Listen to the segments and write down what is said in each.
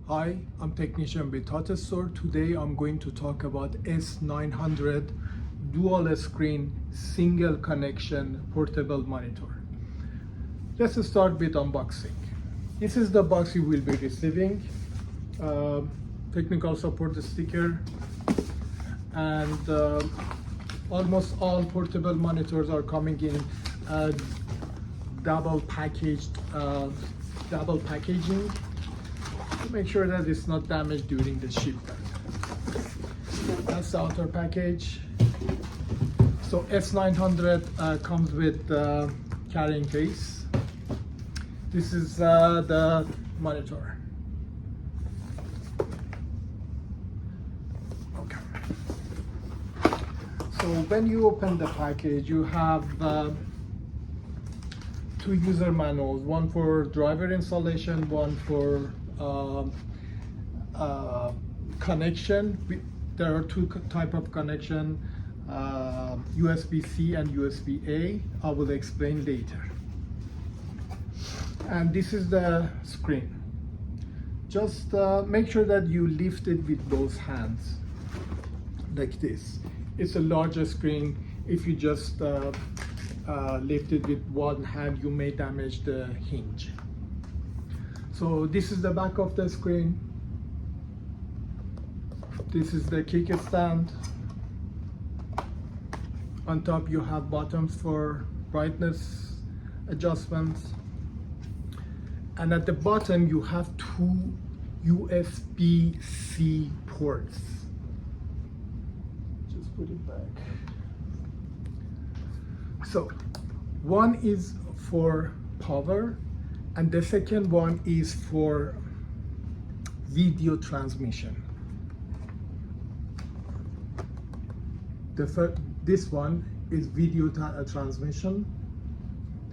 Hi, I'm technician with TUTT Store. Today I'm going to talk about S900 dual screen single connection portable monitor. Let's start with unboxing. This is the box you will be receiving. Technical support sticker, and almost all portable monitors are coming in double packaging to make sure that it's not damaged during the shipment. That's the outer package. So S900 comes with carrying case. This is the monitor. Okay. So when you open the package, you have two user manuals, one for driver installation, one for connection. There are two type of connection, USB-C and USB-A. I will explain later. And this is the screen. Just make sure that you lift it with both hands, like this. It's a larger screen. If you just lift it with one hand, you may damage the hinge. So this is the back of the screen. This is the kickstand. On top you have buttons for brightness adjustments. And at the bottom you have two USB-C ports. Just put it back. So one is for power, and the second one is for video transmission. This one is video transmission,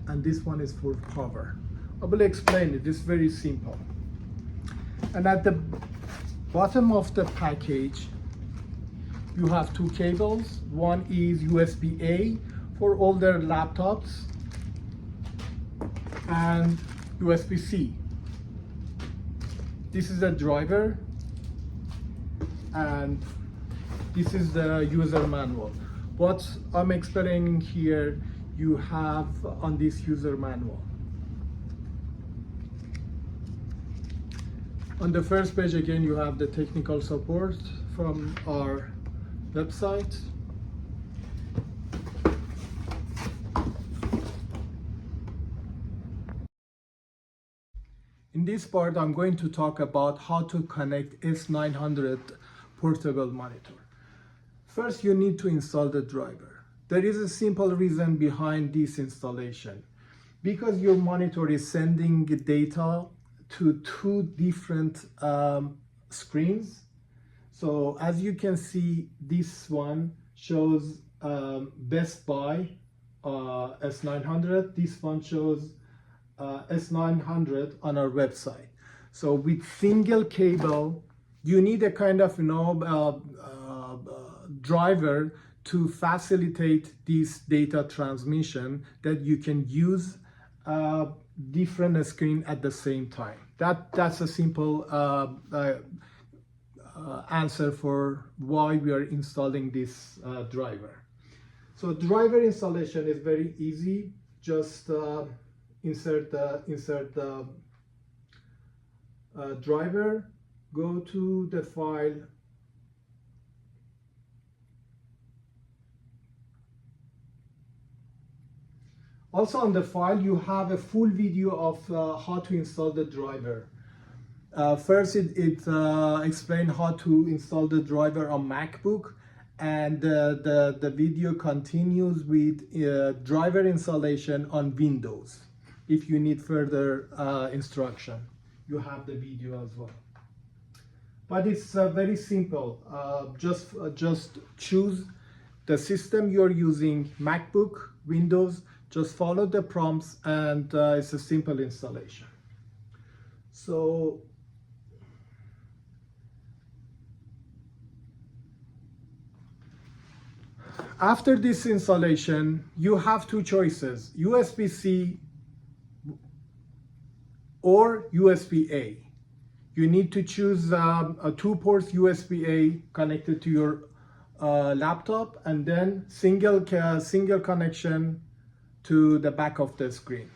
and this one is for power. I will explain it. It's very simple. And at the bottom of the package, you have two cables. One is USB-A for older laptops, and USB-C. This is a driver, and this is the user manual. What I'm explaining here, you have on this user manual. On the first page, again, you have the technical support from our website. In this part, I'm going to talk about how to connect S900 portable monitor. First, you need to install the driver. There is a simple reason behind this installation. Because your monitor is sending data to two different screens. So as you can see, this one shows Best Buy S900. This one shows S900 on our website. So with single cable, you need a kind of driver to facilitate this data transmission, that you can use different screen at the same time. That's a simple answer for why we are installing this driver. So driver installation is very easy. Just insert the driver, go to the file, also on the file you have a full video of how to install the driver. First it explains how to install the driver on MacBook, and the video continues with driver installation on Windows. If you need further instruction, you have the video as well. But it's very simple. Just choose the system you're using, MacBook, Windows. Just follow the prompts, and it's a simple installation. So after this installation, you have two choices: USB-C or USB-A. you need to choose a 2 ports USB-A connected to your laptop, and then single connection to the back of the screen.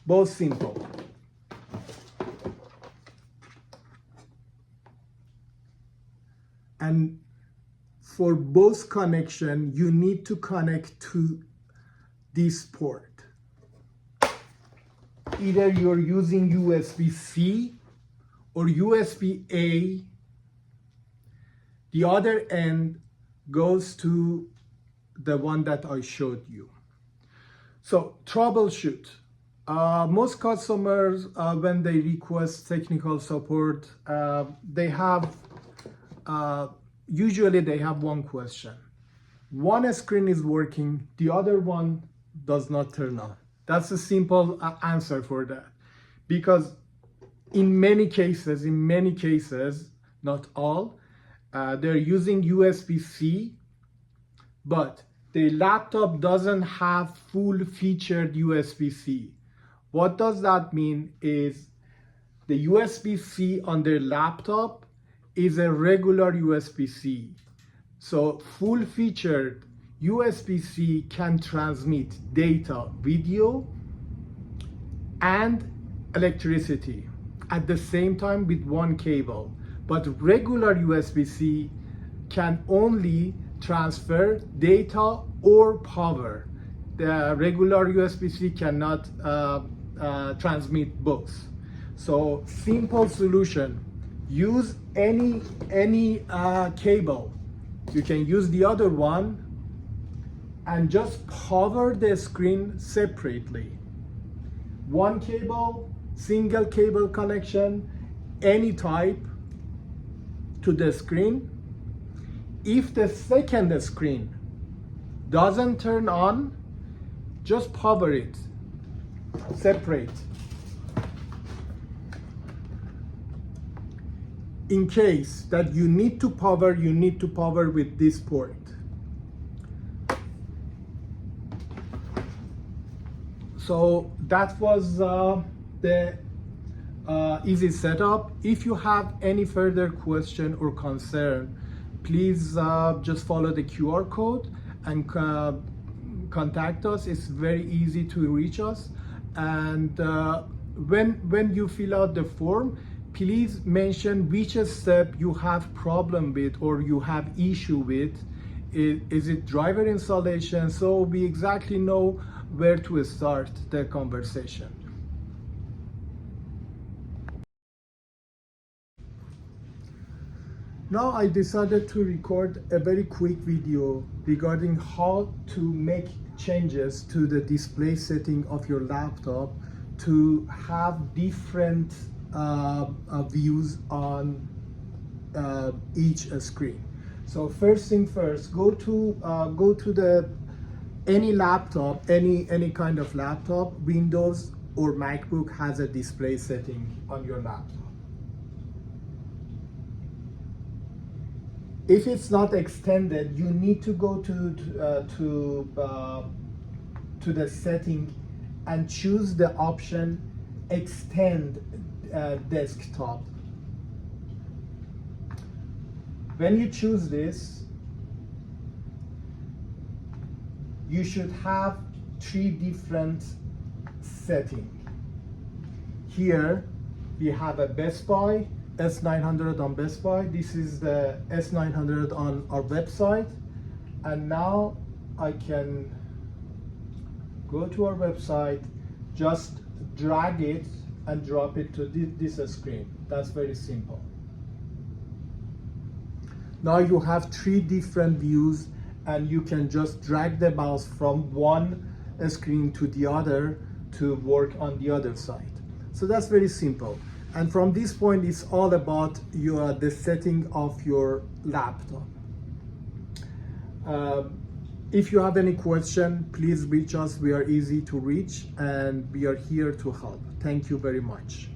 Both simple. And for both connection, you need to connect to this port. Either you're using USB-C or USB-A. The other end goes to the one that I showed you. So troubleshoot. Most customers, when they request technical support, usually they have one question. One screen is working, the other one does not turn on. That's a simple answer for that. Because in many cases, not all, they're using USB-C, but the laptop doesn't have full-featured USB-C. What does that mean is the USB-C on their laptop is a regular USB-C. So full-featured USB-C can transmit data, video, and electricity at the same time with one cable. But regular USB-C can only transfer data or power. The regular USB-C cannot transmit both. So simple solution, use any cable. You can use the other one and just power the screen separately. One cable, single cable connection, any type to the screen. If the second screen doesn't turn on, just power it, separate. In case that you need to power with this port. So that was the easy setup. If you have any further question or concern, please just follow the QR code and contact us. It's very easy to reach us. And when you fill out the form, please mention which step you have problem with or you have issue with. Is it driver installation? So we exactly know where to start the conversation. Now I decided to record a very quick video regarding how to make changes to the display setting of your laptop to have different views on each screen. So first thing first, go to the any laptop, any kind of laptop, Windows or MacBook has a display setting on your laptop. If it's not extended, you need to go to the setting and choose the option extend desktop. When you choose this, you should have 3 different settings. Here we have a Best Buy, S900 on Best Buy. This is the S900 on our website. And now I can go to our website, just drag it and drop it to this screen. That's very simple. Now you have 3 different views and you can just drag the mouse from one screen to the other to work on the other side. So that's very simple. And from this point, it's all about the setting of your laptop. If you have any question, please reach us. We are easy to reach and we are here to help. Thank you very much.